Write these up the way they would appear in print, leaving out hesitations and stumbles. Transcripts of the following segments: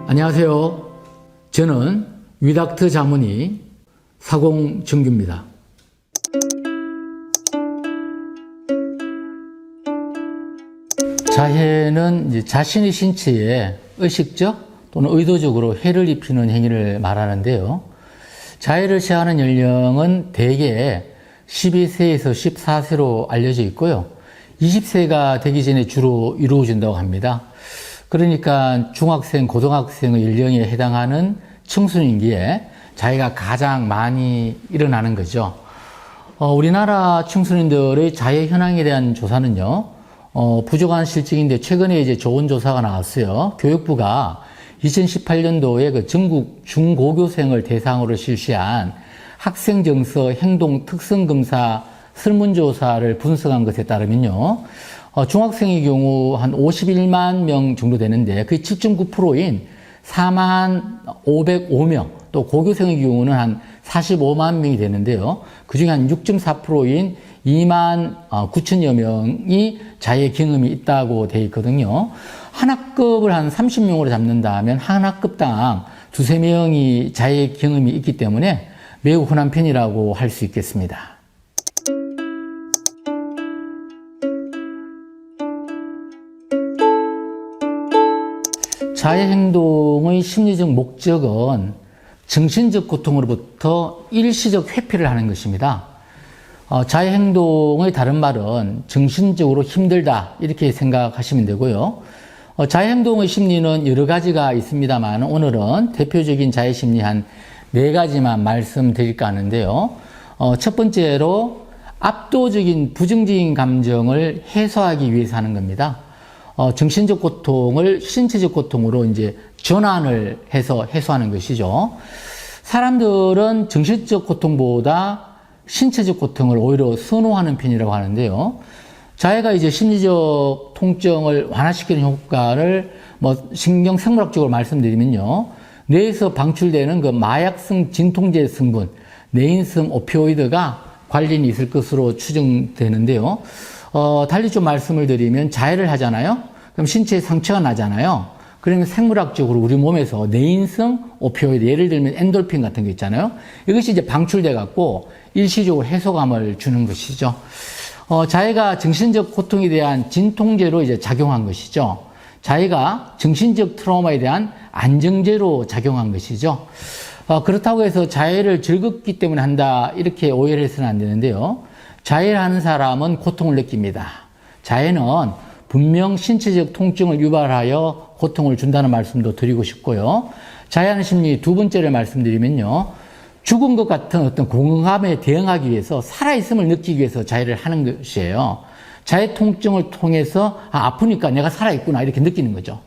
안녕하세요. 저는 위닥트 자문의 사공정규입니다. 자해는 이제 자신의 신체에 의식적 또는 의도적으로 해를 입히는 행위를 말하는데요. 자해를 시행하는 연령은 대개 12세에서 14세로 알려져 있고요. 20세가 되기 전에 주로 이루어진다고 합니다. 그러니까 중학생, 고등학생의 연령에 해당하는 청소년기에 자해가 가장 많이 일어나는 거죠. 우리나라 청소년들의 자해 현황에 대한 조사는요, 부족한 실증인데 최근에 이제 좋은 조사가 나왔어요. 교육부가 2018년도에 그 전국 중고교생을 대상으로 실시한 학생 정서 행동 특성 검사 설문조사를 분석한 것에 따르면요, 중학생의 경우 한 51만 명 정도 되는데 그 7.9%인 4만 505명, 또 고교생의 경우는 한 45만 명이 되는데요. 그중에 한 6.4%인 2만 9천여 명이 자해 경험이 있다고 되어 있거든요. 한 학급을 한 30명으로 잡는다면 한 학급당 두세 명이 자해 경험이 있기 때문에 매우 흔한 편이라고 할 수 있겠습니다. 자해 행동의 심리적 목적은 정신적 고통으로부터 일시적 회피를 하는 것입니다. 자해 행동의 다른 말은 정신적으로 힘들다 이렇게 생각하시면 되고요. 자해 행동의 심리는 여러 가지가 있습니다만 오늘은 대표적인 자해 심리 한 4가지만 말씀드릴까 하는데요. 첫 번째로 압도적인 부정적인 감정을 해소하기 위해서 하는 겁니다. 정신적 고통을 신체적 고통으로 이제 전환을 해서 해소하는 것이죠. 사람들은 정신적 고통보다 신체적 고통을 오히려 선호하는 편이라고 하는데요. 자해가 이제 심리적 통증을 완화시키는 효과를 신경생물학적으로 말씀드리면요. 뇌에서 방출되는 그 마약성 진통제 성분, 뇌인성 오피오이드가 관련이 있을 것으로 추정되는데요. 달리 좀 말씀을 드리면 자해를 하잖아요. 그럼 신체에 상처가 나잖아요. 그러면 생물학적으로 우리 몸에서 뇌인성 오피오이드, 예를 들면 엔돌핀 같은 게 있잖아요. 이것이 이제 방출돼 갖고 일시적으로 해소감을 주는 것이죠. 자해가 정신적 고통에 대한 진통제로 이제 작용한 것이죠. 자해가 정신적 트라우마에 대한 안정제로 작용한 것이죠. 그렇다고 해서 자해를 즐겁기 때문에 한다 이렇게 오해를 해서는 안 되는데요. 자해를 하는 사람은 고통을 느낍니다. 자해는 분명 신체적 통증을 유발하여 고통을 준다는 말씀도 드리고 싶고요. 자해하는 심리 두 번째를 말씀드리면요. 죽은 것 같은 어떤 공허감에 대응하기 위해서 살아있음을 느끼기 위해서 자해를 하는 것이에요. 자해 통증을 통해서 아프니까 내가 살아있구나 이렇게 느끼는 거죠.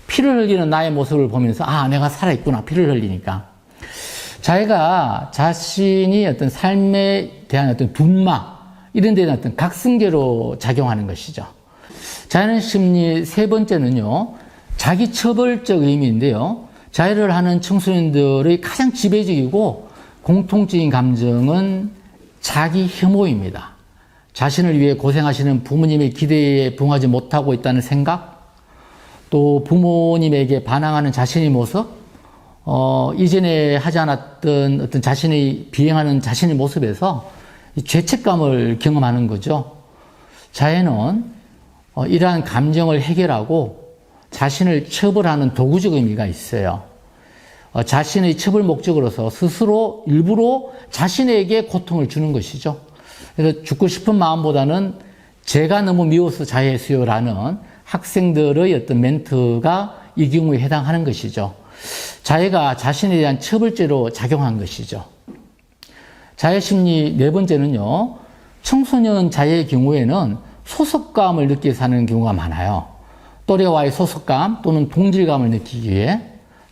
피를 흘리는 나의 모습을 보면서 내가 살아있구나 피를 흘리니까. 자해가 자신이 어떤 삶에 대한 어떤 분막 이런 데는 어떤 각성제로 작용하는 것이죠. 자해하는 심리 세 번째는요, 자기 처벌적 의미인데요. 자해를 하는 청소년들의 가장 지배적이고 공통적인 감정은 자기 혐오입니다. 자신을 위해 고생하시는 부모님의 기대에 부응하지 못하고 있다는 생각, 또 부모님에게 반항하는 자신의 모습, 이전에 하지 않았던 어떤 자신의 비행하는 자신의 모습에서 죄책감을 경험하는 거죠. 자해는 이러한 감정을 해결하고 자신을 처벌하는 도구적 의미가 있어요. 자신의 처벌 목적으로서 스스로 일부러 자신에게 고통을 주는 것이죠. 그래서 죽고 싶은 마음보다는 제가 너무 미워서 자해했어요라는 학생들의 어떤 멘트가 이 경우에 해당하는 것이죠. 자해가 자신에 대한 처벌죄로 작용한 것이죠. 자해 심리 네 번째는요, 청소년 자해의 경우에는 소속감을 느끼게 사는 경우가 많아요. 또래와의 소속감 또는 동질감을 느끼기 위해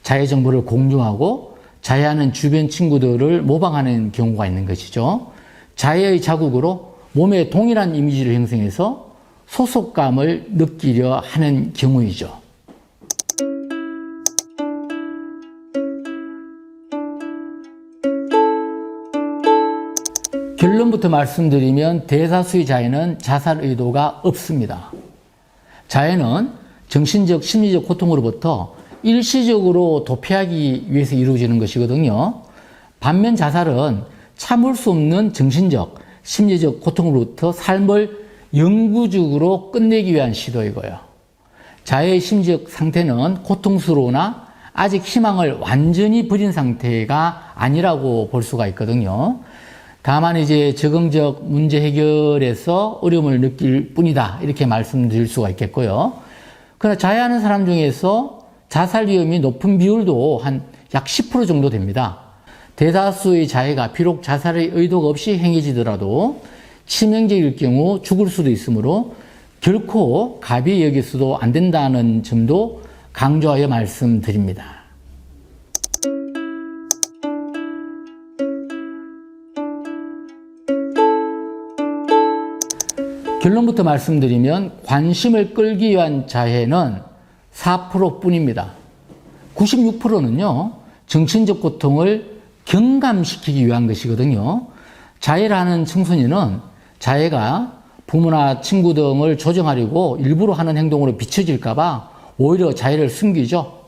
자해 정보를 공유하고 자해하는 주변 친구들을 모방하는 경우가 있는 것이죠. 자해의 자국으로 몸에 동일한 이미지를 형성해서 소속감을 느끼려 하는 경우이죠. 결론부터 말씀드리면 대다수의 자해는 자살 의도가 없습니다. 자해는 정신적, 심리적 고통으로부터 일시적으로 도피하기 위해서 이루어지는 것이거든요. 반면 자살은 참을 수 없는 정신적, 심리적 고통으로부터 삶을 영구적으로 끝내기 위한 시도이고요. 자해의 심리적 상태는 고통스러우나 아직 희망을 완전히 버린 상태가 아니라고 볼 수가 있거든요. 다만 이제 적응적 문제 해결에서 어려움을 느낄 뿐이다, 이렇게 말씀드릴 수가 있겠고요. 그러나 자해하는 사람 중에서 자살 위험이 높은 비율도 한 약 10% 정도 됩니다. 대다수의 자해가 비록 자살의 의도가 없이 행해지더라도 치명적일 경우 죽을 수도 있으므로 결코 가벼이 여겨서도 안 된다는 점도 강조하여 말씀드립니다. 결론부터 말씀드리면 관심을 끌기 위한 자해는 4% 뿐입니다. 96%는요, 정신적 고통을 경감시키기 위한 것이거든요. 자해를 하는 청소년은 자해가 부모나 친구 등을 조정하려고 일부러 하는 행동으로 비춰질까봐 오히려 자해를 숨기죠.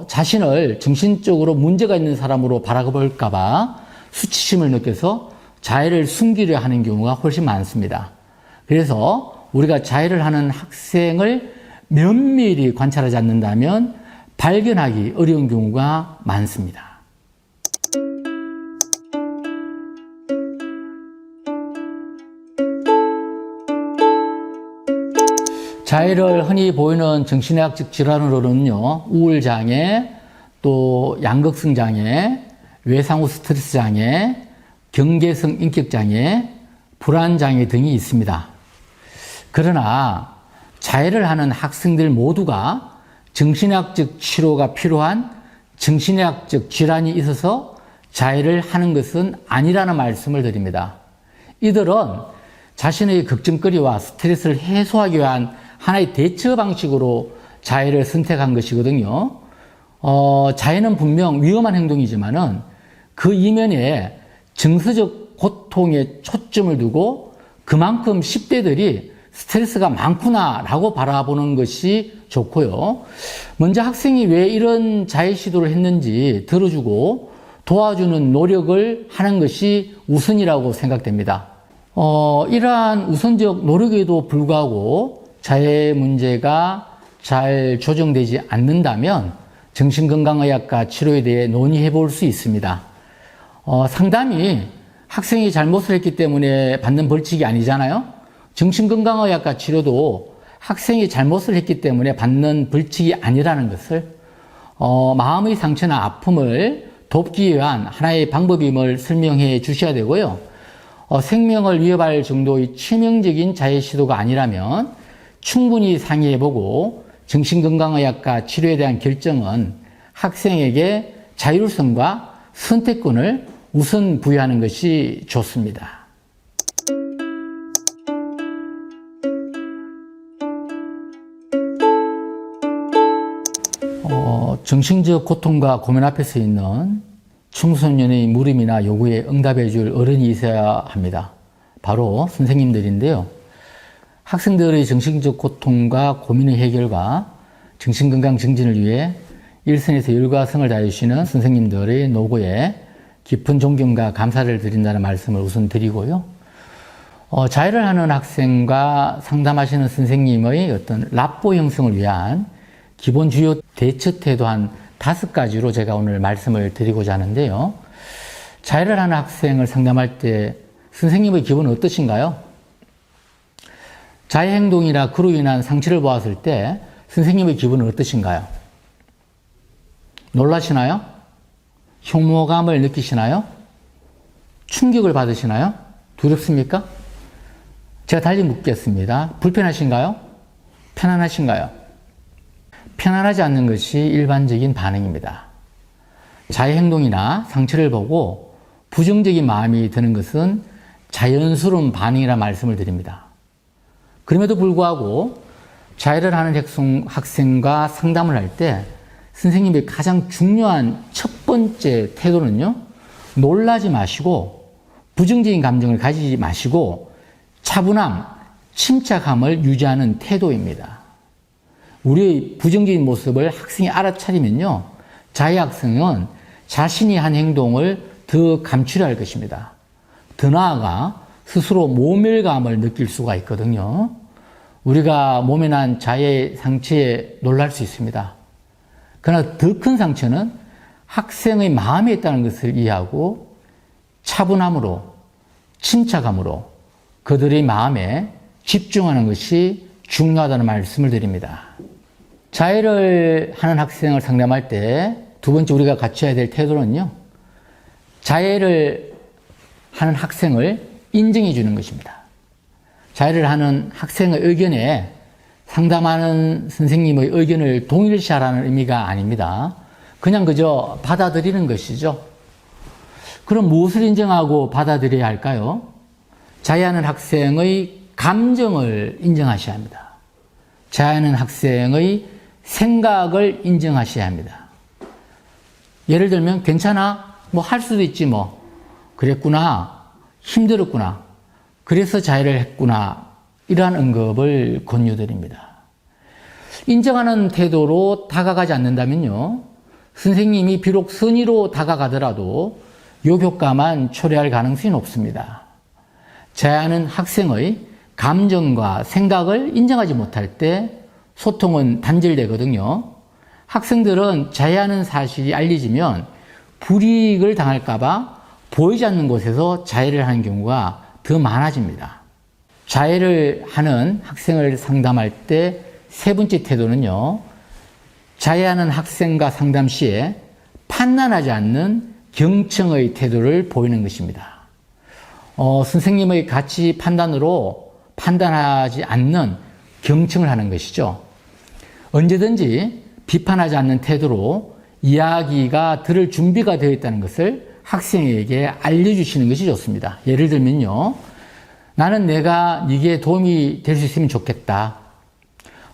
자신을 정신적으로 문제가 있는 사람으로 바라볼까봐 수치심을 느껴서 자해를 숨기려 하는 경우가 훨씬 많습니다. 그래서 우리가 자해를 하는 학생을 면밀히 관찰하지 않는다면 발견하기 어려운 경우가 많습니다. 자해를 흔히 보이는 정신의학적 질환으로는요, 우울장애, 또 양극성장애, 외상후 스트레스장애, 경계성 인격장애, 불안장애 등이 있습니다. 그러나 자해를 하는 학생들 모두가 정신의학적 치료가 필요한 정신의학적 질환이 있어서 자해를 하는 것은 아니라는 말씀을 드립니다. 이들은 자신의 걱정거리와 스트레스를 해소하기 위한 하나의 대처 방식으로 자해를 선택한 것이거든요. 자해는 분명 위험한 행동이지만은 그 이면에 정서적 고통에 초점을 두고 그만큼 10대들이 스트레스가 많구나라고 바라보는 것이 좋고요. 먼저 학생이 왜 이런 자해 시도를 했는지 들어주고 도와주는 노력을 하는 것이 우선이라고 생각됩니다. 이러한 우선적 노력에도 불구하고 자해 문제가 잘 조정되지 않는다면 정신건강의학과 치료에 대해 논의해 볼 수 있습니다. 상담이 학생이 잘못을 했기 때문에 받는 벌칙이 아니잖아요. 정신건강의학과 치료도 학생이 잘못을 했기 때문에 받는 벌칙이 아니라는 것을, 마음의 상처나 아픔을 돕기 위한 하나의 방법임을 설명해 주셔야 되고요. 생명을 위협할 정도의 치명적인 자해 시도가 아니라면 충분히 상의해보고 정신건강의학과 치료에 대한 결정은 학생에게 자율성과 선택권을 우선 부여하는 것이 좋습니다. 정신적 고통과 고민 앞에 서 있는 청소년의 물음이나 요구에 응답해 줄 어른이 있어야 합니다. 바로 선생님들인데요. 학생들의 정신적 고통과 고민의 해결과 정신건강 증진을 위해 일선에서 열과 성을 다해주시는 선생님들의 노고에 깊은 존경과 감사를 드린다는 말씀을 우선 드리고요. 자해를 하는 학생과 상담하시는 선생님의 어떤 랍보 형성을 위한 기본 주요 대처 태도 한 5가지로 제가 오늘 말씀을 드리고자 하는데요. 자해를 하는 학생을 상담할 때 선생님의 기분은 어떠신가요? 자해 행동이나 그로 인한 상처를 보았을 때 선생님의 기분은 어떠신가요? 놀라시나요? 혐오감을 느끼시나요? 충격을 받으시나요? 두렵습니까? 제가 달리 묻겠습니다. 불편하신가요? 편안하신가요? 편안하지 않는 것이 일반적인 반응입니다. 자해 행동이나 상처를 보고 부정적인 마음이 드는 것은 자연스러운 반응이라 말씀을 드립니다. 그럼에도 불구하고 자해를 하는 학생과 상담을 할 때 선생님의 가장 중요한 첫 번째 태도는요, 놀라지 마시고 부정적인 감정을 가지지 마시고 차분함, 침착함을 유지하는 태도입니다. 우리의 부정적인 모습을 학생이 알아차리면요, 자해 학생은 자신이 한 행동을 더 감추려 할 것입니다. 더 나아가 스스로 모멸감을 느낄 수가 있거든요. 우리가 몸에 난 자해 상처에 놀랄 수 있습니다. 그러나 더 큰 상처는 학생의 마음에 있다는 것을 이해하고 차분함으로, 침착함으로 그들의 마음에 집중하는 것이 중요하다는 말씀을 드립니다. 자해를 하는 학생을 상담할 때 두 번째 우리가 갖춰야 될 태도는요, 자해를 하는 학생을 인정해 주는 것입니다. 자해를 하는 학생의 의견에 상담하는 선생님의 의견을 동일시하라는 의미가 아닙니다. 그냥 그저 받아들이는 것이죠. 그럼 무엇을 인정하고 받아들여야 할까요? 자해하는 학생의 감정을 인정하셔야 합니다. 자해하는 학생의 생각을 인정하셔야 합니다. 예를 들면 괜찮아? 뭐 할 수도 있지 뭐. 그랬구나. 힘들었구나. 그래서 자해를 했구나. 이러한 언급을 권유드립니다. 인정하는 태도로 다가가지 않는다면요, 선생님이 비록 선의로 다가가더라도 욕효과만 초래할 가능성이 높습니다. 자해하는 학생의 감정과 생각을 인정하지 못할 때 소통은 단절되거든요. 학생들은 자해하는 사실이 알려지면 불이익을 당할까봐 보이지 않는 곳에서 자해를 하는 경우가 더 많아집니다. 자해를 하는 학생을 상담할 때 세 번째 태도는요, 자해하는 학생과 상담 시에 판단하지 않는 경청의 태도를 보이는 것입니다. 선생님의 가치 판단으로 판단하지 않는 경청을 하는 것이죠. 언제든지 비판하지 않는 태도로 이야기가 들을 준비가 되어 있다는 것을 학생에게 알려주시는 것이 좋습니다. 예를 들면요, 나는 내가 네게 도움이 될 수 있으면 좋겠다.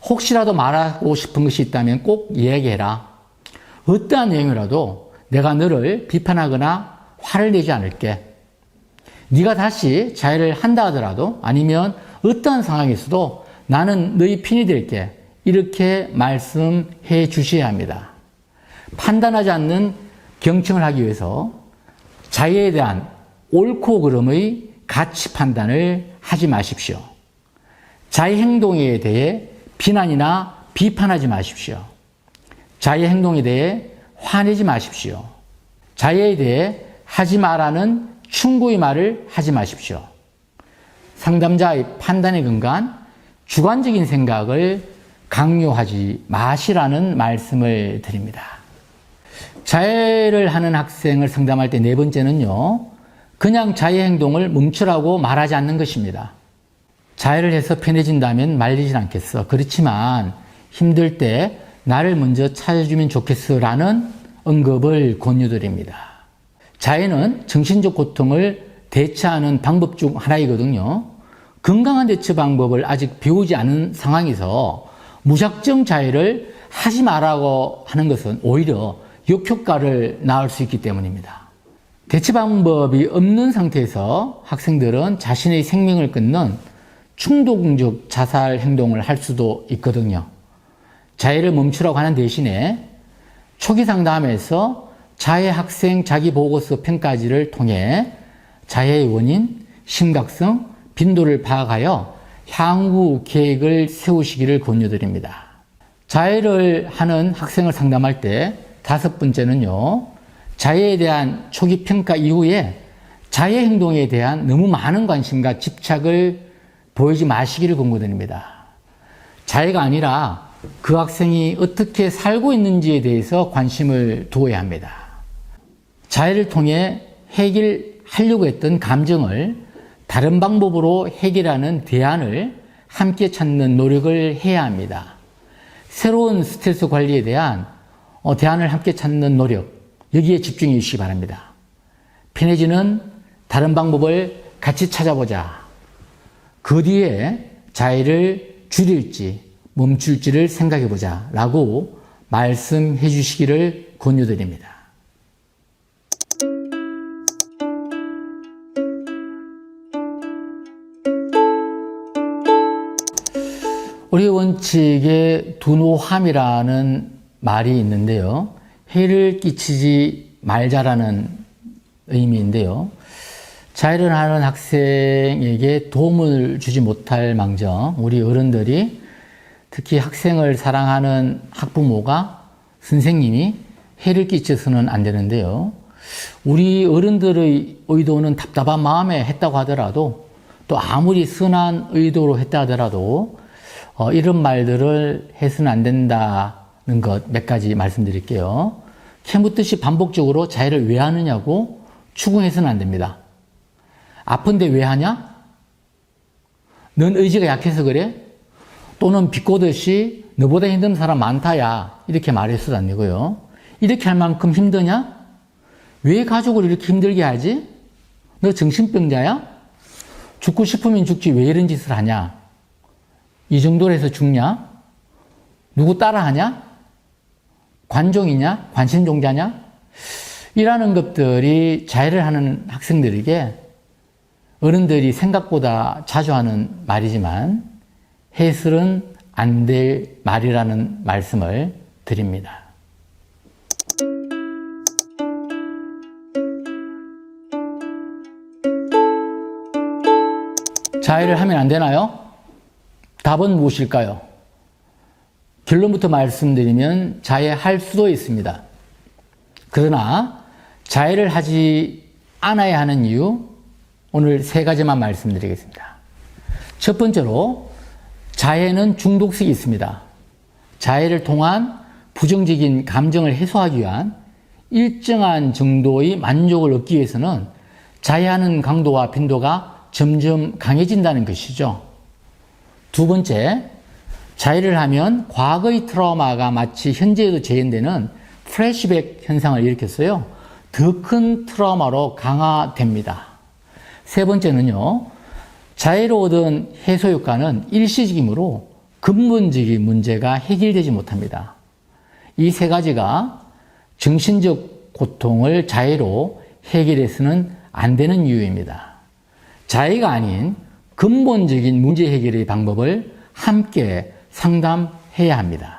혹시라도 말하고 싶은 것이 있다면 꼭 이야기해라. 어떠한 내용이라도 내가 너를 비판하거나 화를 내지 않을게. 네가 다시 자해를 한다 하더라도, 아니면 어떠한 상황에서도 나는 너희 편이 될게. 이렇게 말씀해 주셔야 합니다. 판단하지 않는 경청을 하기 위해서 자해에 대한 옳고 그름의 가치 판단을 하지 마십시오. 자해 행동에 대해 비난이나 비판하지 마십시오. 자해 행동에 대해 화내지 마십시오. 자해에 대해 하지 말라는 충고의 말을 하지 마십시오. 상담자의 판단에 근거한 주관적인 생각을 강요하지 마시라는 말씀을 드립니다. 자해를 하는 학생을 상담할 때 네 번째는요, 그냥 자해 행동을 멈추라고 말하지 않는 것입니다. 자해를 해서 편해진다면 말리진 않겠어. 그렇지만 힘들 때 나를 먼저 찾아주면 좋겠어 라는 언급을 권유드립니다. 자해는 정신적 고통을 대처하는 방법 중 하나이거든요. 건강한 대처 방법을 아직 배우지 않은 상황에서 무작정 자해를 하지 말라고 하는 것은 오히려 역효과를 낳을 수 있기 때문입니다. 대처 방법이 없는 상태에서 학생들은 자신의 생명을 끊는 충동적 자살 행동을 할 수도 있거든요. 자해를 멈추라고 하는 대신에 초기 상담에서 자해 학생 자기보고서 평가지를 통해 자해의 원인, 심각성, 빈도를 파악하여 향후 계획을 세우시기를 권유드립니다. 자해를 하는 학생을 상담할 때 다섯 번째는요, 자해에 대한 초기 평가 이후에 자해 행동에 대한 너무 많은 관심과 집착을 보이지 마시기를 권고드립니다. 자해가 아니라 그 학생이 어떻게 살고 있는지에 대해서 관심을 두어야 합니다. 자해를 통해 해결하려고 했던 감정을 다른 방법으로 해결하는 대안을 함께 찾는 노력을 해야 합니다. 새로운 스트레스 관리에 대한 대안을 함께 찾는 노력, 여기에 집중해 주시기 바랍니다. 편해지는 다른 방법을 같이 찾아보자. 그 뒤에 자해를 줄일지 멈출지를 생각해 보자 라고 말씀해 주시기를 권유드립니다. 우리 원칙에 두노함이라는 말이 있는데요. 해를 끼치지 말자라는 의미인데요. 자해를 하는 학생에게 도움을 주지 못할 망정 우리 어른들이 특히 학생을 사랑하는 학부모가 선생님이 해를 끼쳐서는 안 되는데요. 우리 어른들의 의도는 답답한 마음에 했다고 하더라도 또 아무리 선한 의도로 했다 하더라도 이런 말들을 해서는 안 된다는 것 몇 가지 말씀드릴게요. 캐묻듯이 반복적으로 자해를 왜 하느냐고 추궁해서는 안 됩니다. 아픈데 왜 하냐? 넌 의지가 약해서 그래? 또는 비꼬듯이 너보다 힘든 사람 많다야 이렇게 말해서도 안 되고요. 이렇게 할 만큼 힘드냐? 왜 가족을 이렇게 힘들게 하지? 너 정신병자야? 죽고 싶으면 죽지 왜 이런 짓을 하냐? 이 정도로 해서 죽냐? 누구 따라하냐? 관종이냐? 관심종자냐? 이라는 것들이 자해를 하는 학생들에게 어른들이 생각보다 자주 하는 말이지만 해서는 안 될 말이라는 말씀을 드립니다. 자해를 하면 안 되나요? 답은 무엇일까요? 결론부터 말씀드리면 자해할 수도 있습니다. 그러나 자해를 하지 않아야 하는 이유 오늘 세 가지만 말씀드리겠습니다. 첫 번째로 자해는 중독성이 있습니다. 자해를 통한 부정적인 감정을 해소하기 위한 일정한 정도의 만족을 얻기 위해서는 자해하는 강도와 빈도가 점점 강해진다는 것이죠. 두 번째, 자해를 하면 과거의 트라우마가 마치 현재에도 재현되는 플래시백 현상을 일으켰어요. 더 큰 트라우마로 강화됩니다. 세 번째는요, 자해로 얻은 해소 효과는 일시적이므로 근본적인 문제가 해결되지 못합니다. 이 세 가지가 정신적 고통을 자해로 해결해서는 안 되는 이유입니다. 자해가 아닌 근본적인 문제 해결의 방법을 함께 상담해야 합니다.